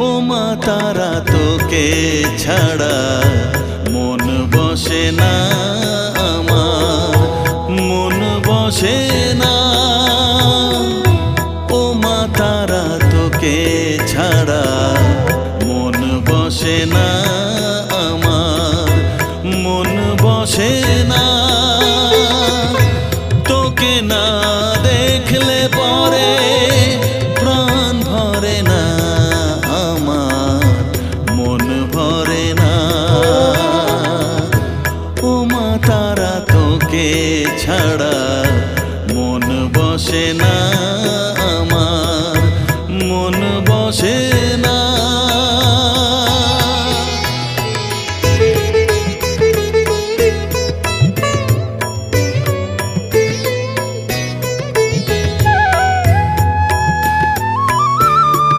ও মা তারা তোকে ছাড়া মন বসে না আমার, মন বসে না। ও মা তারা তোকে ছাড়া মন বসে না আমার, মন বসে না। তোকে না দেখলে পরে প্রাণ ভরে না আমার, মন ভরে না। ও মা তারা তোকে ছাড়া মন বসে না আমার, মন বসে না।